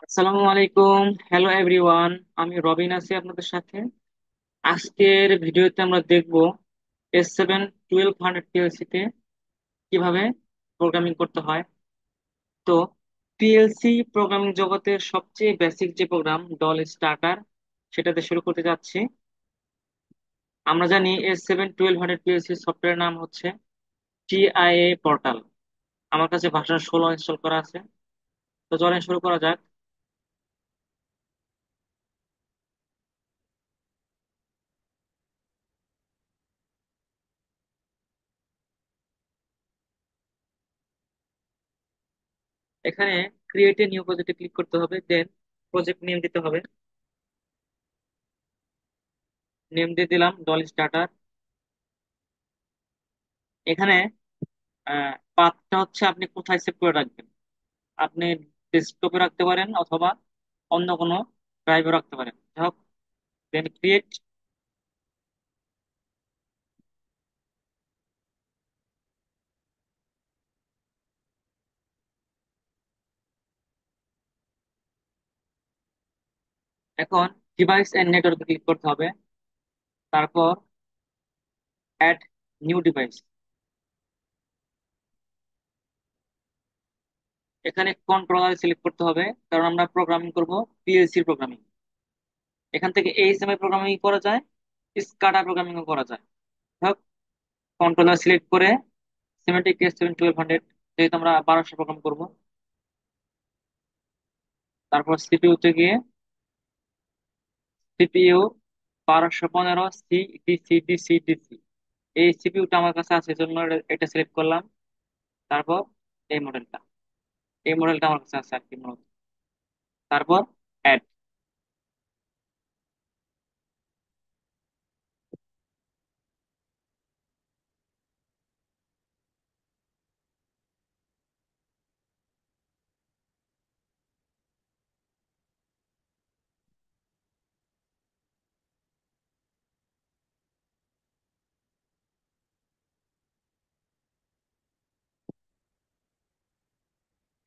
আসসালামু আলাইকুম। Hello everyone. আমি রবিন আছি আপনাদের সাথে। আজকের ভিডিওতে আমরা দেখব S7-1200 পিএলসি তে কিভাবে প্রোগ্রামিং করতে হয়। তো পিএলসি প্রোগ্রামিং জগতের সবচেয়ে বেসিক যে প্রোগ্রাম ডল স্টার্টার, সেটাতে শুরু করতে যাচ্ছি। আমরা জানি S7-1200 পিএলসি সফটওয়্যার নাম হচ্ছে টিআইএ পোর্টাল। আমার কাছে ভার্সন 16 ইনস্টল করা আছে। তো চলেন শুরু করা যাক। এখানে ক্রিয়েট এ নিউ প্রজেক্টে ক্লিক করতে হবে, দেন প্রজেক্ট নেম দিতে হবে। নেম দিয়ে দিলাম ডল স্টার্টার। এখানে পাথটা হচ্ছে আপনি কোথায় সেভ করে রাখবেন। আপনি ডেস্কটপে রাখতে পারেন অথবা অন্য কোনো ড্রাইভে রাখতে পারেন। যাই হোক, দেন ক্রিয়েট। এখন ডিভাইস এন্ড নেটওয়ার্কে ক্লিক করতে হবে। তারপর অ্যাড নিউ ডিভাইস। এখানে কন্ট্রোলার সিলেক্ট করতে হবে, কারণ আমরা প্রোগ্রামিং করব পিএলসি প্রোগ্রামিং। এখান থেকে এইচএমআই প্রোগ্রামিং করা যায়, স্কাডা প্রোগ্রামিং করা যায়। যাই হোক, কন্ট্রোলার সিলেক্ট করে সিমেন্টিক S7-1200, যেহেতু আমরা 1200 প্রোগ্রাম করব। তারপর সিপিইউ তে গিয়ে সিপিইউ 1215 CDC-DC এই সিপিইউটা আমার কাছে আছে, জন্য এটা সিলেক্ট করলাম। তারপর এই মডেলটা এই মডেলটা আমার কাছে আছে আর কি মূলত। তারপর অ্যাড।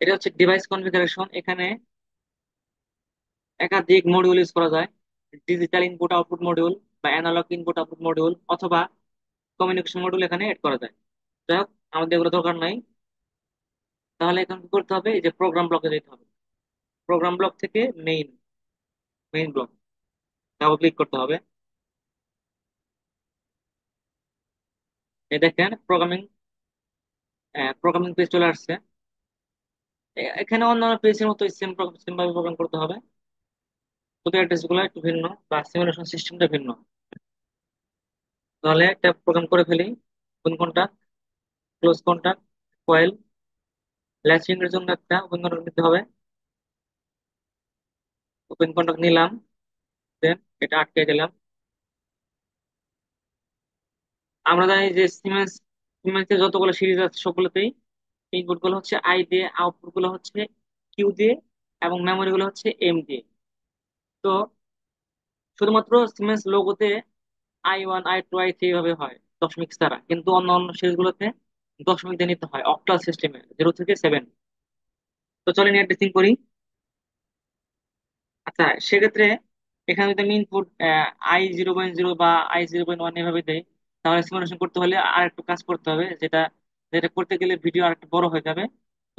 এটা হচ্ছে ডিভাইস কনফিগারেশন। এখানে একাধিক মডিউল ইউজ করা যায়। ডিজিটাল ইনপুট আউটপুট মডিউল বা অ্যানালগ ইনপুট আউটপুট মডিউল অথবা কমিউনিকেশন মডিউল এখানে এড করা যায়। যাই হোক, আমাদের এগুলো দরকার নাই। তাহলে এখন কি করতে হবে, এই যে প্রোগ্রাম ব্লকে যেতে হবে। প্রোগ্রাম ব্লক থেকে main main block double click করতে হবে। এই দেখেন প্রোগ্রামিং প্রোগ্রামিং পেজ চলে আসছে। এখানে অন্যান্য পেজের মতো সেম সেম ভাবে প্রোগ্রাম করতে হবে, শুধু অ্যাড্রেস গুলো একটু ভিন্ন বা সিমুলেশন সিস্টেমটা ভিন্ন। তাহলে একটা প্রোগ্রাম করে ফেলি। Open contact, close contact, coil, latching এর জন্য একটা ওপেন কন্টাক্ট নিতে হবে। ওপেন কন্টাক্ট নিলাম, দেন এটা আটকে দিলাম। আমরা জানি যে সিমেন্স সিমেন্সের যতগুলো সিরিজ আছে সবগুলোতেই ইনপুট গুলো হচ্ছে আই দিয়ে, আউটপুট গুলো হচ্ছে কিউ দিয়ে, এবং মেমোরি গুলো হচ্ছে এম দিয়ে। তো শুধুমাত্র সিমেন্স লোগোতে I1 I2 I3 এভাবে হয় দশমিক ছাড়া, কিন্তু অন্য অন্য সিরিজ গুলোতে দশমিক দিয়ে নিতে হয় অক্টাল সিস্টেমে 0 থেকে 7। তো চলেন অ্যাড্রেসিং করি। আচ্ছা, সেক্ষেত্রে এখানে যদি আমি ইনপুট I0.0 বা I0.1 এভাবে দেই, তাহলে সিমুলেশন করতে হলে আর একটু কাজ করতে হবে, যেটা যেটা করতে গেলে ভিডিও আর একটু বড় হয়ে যাবে।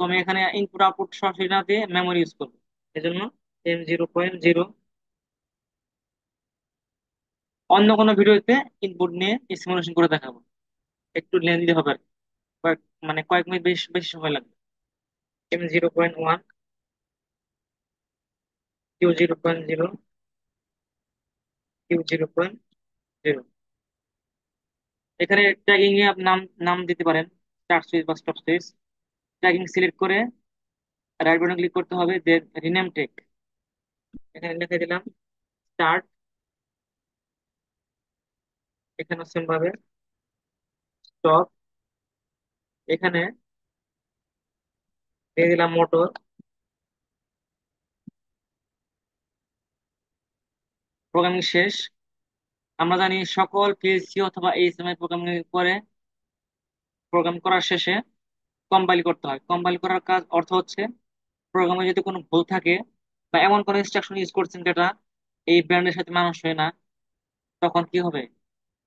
তো আমি এখানে ইনপুট আউটপুট সরাসরি না দিয়ে মেমোরি ইউজ করবো। এজন্য M0.0। অন্য কোনো ভিডিওতে ইনপুট নিয়ে সিমুলেশন করে দেখাবো, একটু লেন্দি হবে আর কি। মানে কয়েক মিনিট বেশি বেশি সময় লাগবে। M0.1, Q0.0, Q0.0। এখানে ট্যাগিং এ আপনি নাম নাম দিতে পারেন, স্টার্ট সুইচ বা স্টপ সুইচ। ট্যাগিং সিলেক্ট করে রাইট বাটন ক্লিক করতে হবে, দেন রিনেম টেক। এখানে লিখে দিলাম স্টার্ট। এখানে সেম ভাবে স্টপ। এখানে দিয়ে দিলাম মোটর। প্রোগ্রামিং শেষ। আমরা জানি সকল পিএলসি অথবা এইচএমআই প্রোগ্রামিং করে প্রোগ্রাম করার শেষে কম্পাইল করতে হয়। কম্পাইল করার কাজ অর্থ হচ্ছে প্রোগ্রামে যদি কোনো ভুল থাকে বা এমন কোন ইনস্ট্রাকশন ইউজ করছেন যেটা এই ব্র্যান্ডের সাথে মানানসই না, তখন কি হবে?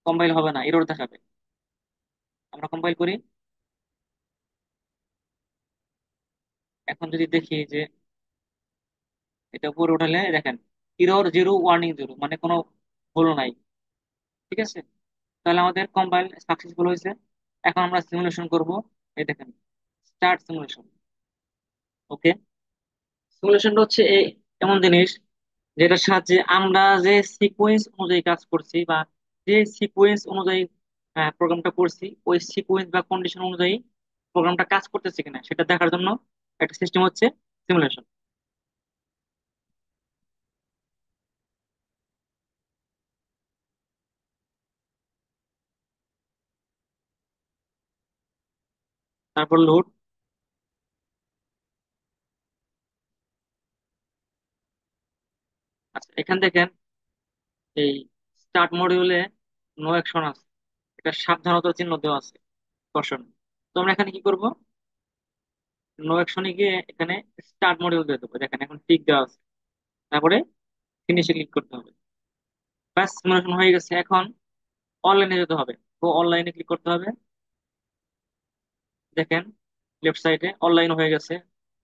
কম্পাইল হবে না, এরর দেখাবে। আমরা কম্পাইল করি। এখন যদি দেখি যে এটা উপরে উঠালে দেখেন এরর জিরো, ওয়ার্নিং জিরো, মানে কোনো ভুল নাই। ঠিক আছে, তাহলে আমাদের কম্পাইল সাকসেসফুল হয়েছে। এখন আমরা সিমুলেশন করব। এই দেখেন, স্টার্ট সিমুলেশন। ওকে, সিমুলেশনটা হচ্ছে এই এমন জিনিস যেটার সাহায্যে আমরা যে সিকোয়েন্স অনুযায়ী কাজ করছি, বা যে সিকোয়েন্স অনুযায়ী প্রোগ্রামটা করছি, ওই সিকোয়েন্স বা কন্ডিশন অনুযায়ী প্রোগ্রামটা কাজ করতেছে কিনা সেটা দেখার জন্য একটা সিস্টেম হচ্ছে সিমুলেশন। তারপর লোড। আচ্ছা, এখান দেখেন এই স্টার্ট মডিউলে নো অ্যাকশন আছে, এটা সাবধানতার চিহ্ন দেওয়া আছে, কশন। তো আমরা এখানে কি করব? নো অ্যাকশনে গিয়ে এখানে স্টার্ট মডিউল দিয়ে দেবো। দেখেন এখন টিক দেওয়া আছে, তারপরে ফিনিশে ক্লিক করতে হবে। ব্যাস, সিমুলেশন হয়ে গেছে। এখন অনলাইনে যেতে হবে, তো অনলাইনে ক্লিক করতে হবে। দেখেন লেফট সাইডে অনলাইন হয়ে গেছে,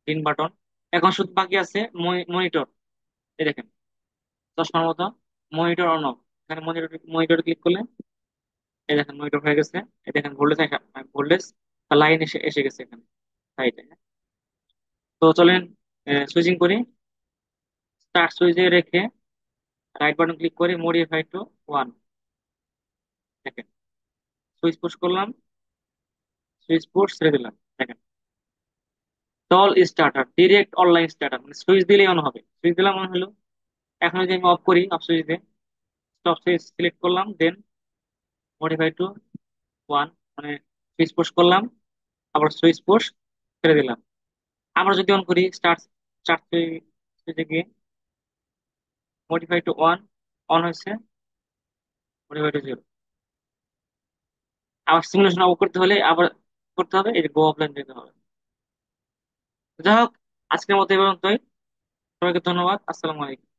গ্রিন বাটন। এখন শুধু বাকি আছে মনিটর। এই দেখেন চশমার মতো মনিটর অন অফ। এখানে মনিটর মনিটর ক্লিক করলে এই দেখেন মনিটর হয়ে গেছে। এই দেখেন ভোল্টেজ, ভোল্টেজ লাইন এসে এসে গেছে এখানে সাইডে। তো চলেন সুইচিং করি। স্টার্ট সুইচে রেখে রাইট বাটন ক্লিক করে মডিফাই টু ওয়ান। দেখেন সুইচ পুশ করলাম, সুইচ পুশ ছেড়ে দিলাম। দেখেন টল স্টার্টার, ডিরেক্ট অনলাইন স্টার্টার, মানে সুইচ দিলেই অন হবে। সুইচ দিলাম অন হলো। এখন যদি আমি অফ করি, অফ সুইচ দিয়ে স্টপ সুইচ সিলেক্ট করলাম, দেন মডিফাই টু ওয়ান, মানে সুইচ পুশ করলাম, আবার সুইচ পুশ ছেড়ে দিলাম। আবার যদি অন করি, স্টার্ট স্টার্ট সুইচে গিয়ে মডিফাই টু ওয়ান, অন হয়েছে, মডিফাই টু জিরো। আবার সিমুলেশন অফ করতে হলে আবার করতে হবে, এই যে গো অফলাইন দিতে হবে। যাই হোক, আজকের মতো এই পর্যন্তই। সবাইকে ধন্যবাদ। আসসালামু আলাইকুম।